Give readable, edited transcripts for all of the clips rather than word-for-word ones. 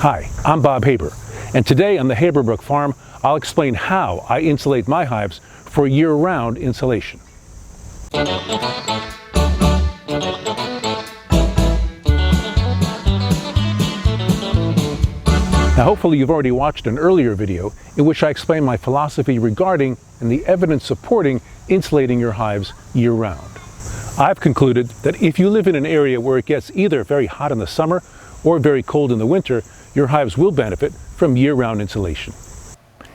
Hi, I'm Bob Haber, and today on the HaberBrook farm, I'll explain how I insulate my hives for year-round insulation. Now hopefully you've already watched an earlier video in which I explained my philosophy regarding and the evidence supporting insulating your hives year-round. I've concluded that if you live in an area where it gets either very hot in the summer or very cold in the winter, your hives will benefit from year-round insulation.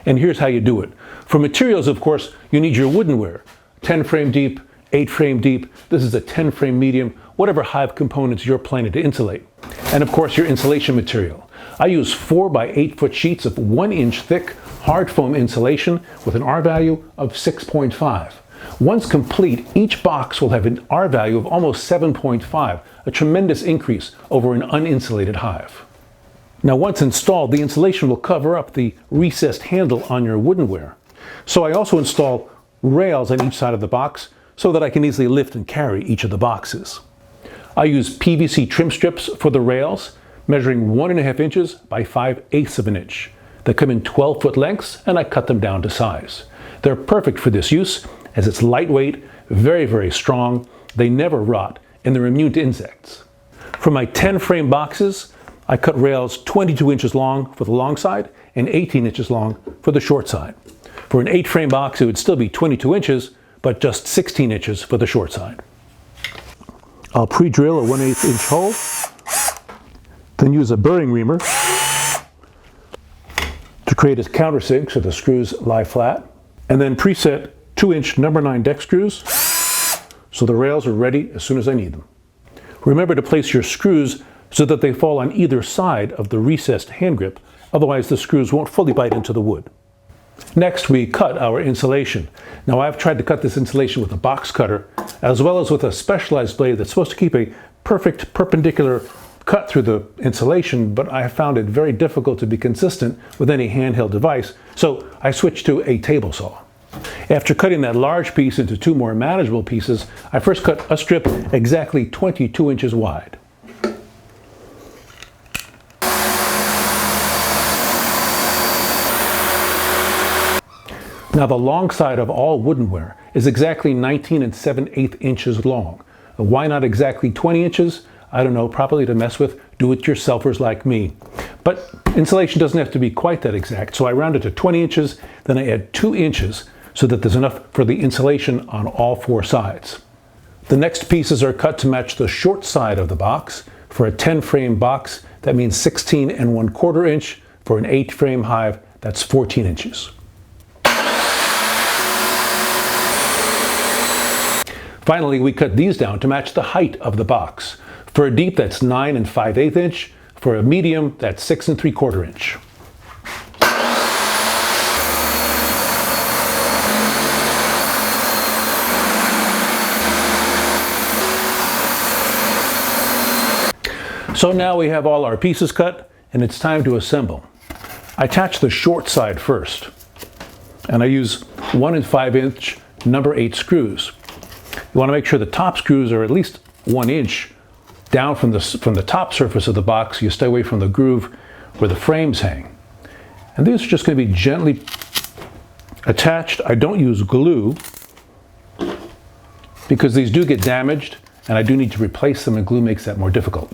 And here's how you do it. For materials, of course, you need your woodenware. 10 frame deep, 8 frame deep. This is a 10 frame medium, whatever hive components you're planning to insulate. And of course, your insulation material. I use 4 by 8 foot sheets of 1 inch thick hard foam insulation with an R value of 6.5. Once complete, each box will have an R value of almost 7.5, a tremendous increase over an uninsulated hive. Now once installed, the insulation will cover up the recessed handle on your woodenware. So I also install rails on each side of the box so that I can easily lift and carry each of the boxes. I use PVC trim strips for the rails, measuring 1.5 inches by 5/8 of an inch. They come in 12-foot lengths and I cut them down to size. They're perfect for this use as it's lightweight, very strong, they never rot, and they're immune to insects. For my 10 frame boxes, I cut rails 22 inches long for the long side and 18 inches long for the short side. For an 8 frame box, it would still be 22 inches, but just 16 inches for the short side. I'll pre-drill a 1/8 inch hole, then use a burring reamer to create a countersink so the screws lie flat, and then preset 2-inch number 9 deck screws so the rails are ready as soon as I need them. Remember to place your screws so that they fall on either side of the recessed hand grip, otherwise the screws won't fully bite into the wood. Next, we cut our insulation. Now I've tried to cut this insulation with a box cutter, as well as with a specialized blade that's supposed to keep a perfect perpendicular cut through the insulation, but I have found it very difficult to be consistent with any handheld device, so I switched to a table saw. After cutting that large piece into 2 more manageable pieces, I first cut a strip exactly 22 inches wide. Now the long side of all woodenware is exactly 19 7/8 inches long. Why not exactly 20 inches? I don't know, probably to mess with do-it-yourselfers like me. But insulation doesn't have to be quite that exact, so I round it to 20 inches, then I add 2 inches so that there's enough for the insulation on all 4 sides. The next pieces are cut to match the short side of the box. For a 10 frame box, that means 16 1/4 inch. For an 8 frame hive, that's 14 inches. Finally, we cut these down to match the height of the box. For a deep, that's 9 5/8 inch. For a medium, that's 6 3/4 inch. So now we have all our pieces cut, and it's time to assemble. I attach the short side first, and I use 1 5 inch number 8 screws. You want to make sure the top screws are at least 1 inch down from the top surface of the box. You stay away from the groove where the frames hang. And these are just going to be gently attached. I don't use glue because these do get damaged and I do need to replace them, and glue makes that more difficult.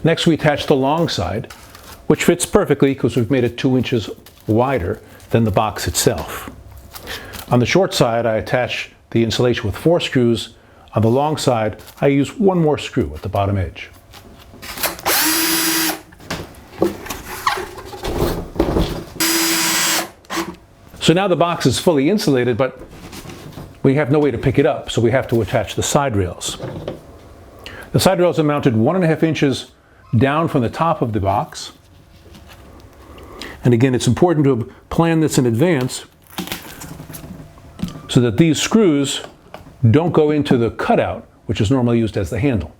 Next, we attach the long side, which fits perfectly because we've made it 2 inches wider than the box itself. On the short side, I attach the insulation with 4 screws. On the long side, I use 1 more screw at the bottom edge. So now the box is fully insulated, but we have no way to pick it up, so we have to attach the side rails. The side rails are mounted 1.5 inches down from the top of the box. And again, it's important to plan this in advance so that these screws don't go into the cutout, which is normally used as the handle.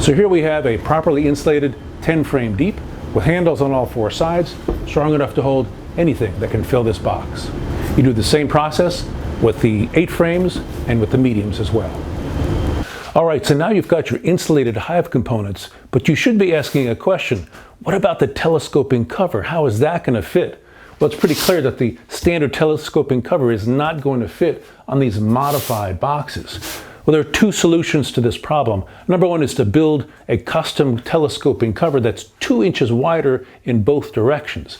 So here we have a properly insulated 10 frame deep with handles on all 4 sides, strong enough to hold anything that can fill this box. You do the same process with the 8 frames and with the mediums as well. Alright, so now you've got your insulated hive components, but you should be asking a question. What about the telescoping cover? How is that going to fit? Well, it's pretty clear that the standard telescoping cover is not going to fit on these modified boxes. Well, there are 2 solutions to this problem. Number 1 is to build a custom telescoping cover that's 2 inches wider in both directions.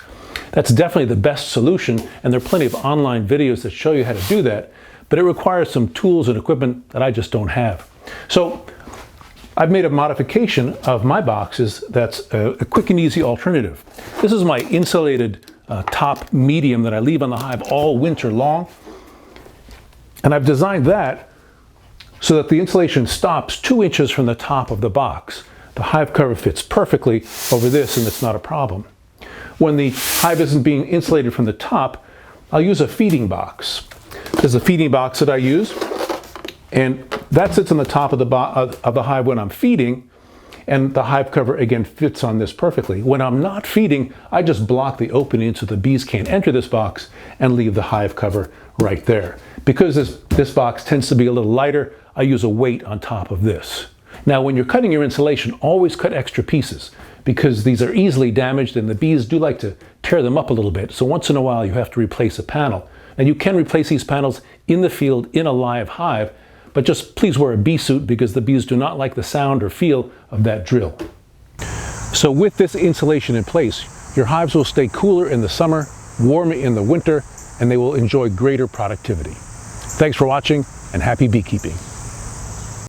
That's definitely the best solution, and there are plenty of online videos that show you how to do that, but it requires some tools and equipment that I just don't have. So I've made a modification of my boxes that's a quick and easy alternative. This is my insulated top medium that I leave on the hive all winter long, and I've designed that so that the insulation stops 2 inches from the top of the box. The hive cover fits perfectly over this, and it's not a problem. When the hive isn't being insulated from the top, I'll use a feeding box. There's a feeding box that I use, and that sits on the top of the hive when I'm feeding, and the hive cover again fits on this perfectly. When I'm not feeding, I just block the opening so the bees can't enter this box and leave the hive cover right there. Because this box tends to be a little lighter, I use a weight on top of this. Now, when you're cutting your insulation, always cut extra pieces because these are easily damaged and the bees do like to tear them up a little bit. So once in a while, you have to replace a panel. And you can replace these panels in the field in a live hive, but just please wear a bee suit because the bees do not like the sound or feel of that drill. So with this insulation in place, your hives will stay cooler in the summer, warmer in the winter, and they will enjoy greater productivity. Thanks for watching, and happy beekeeping.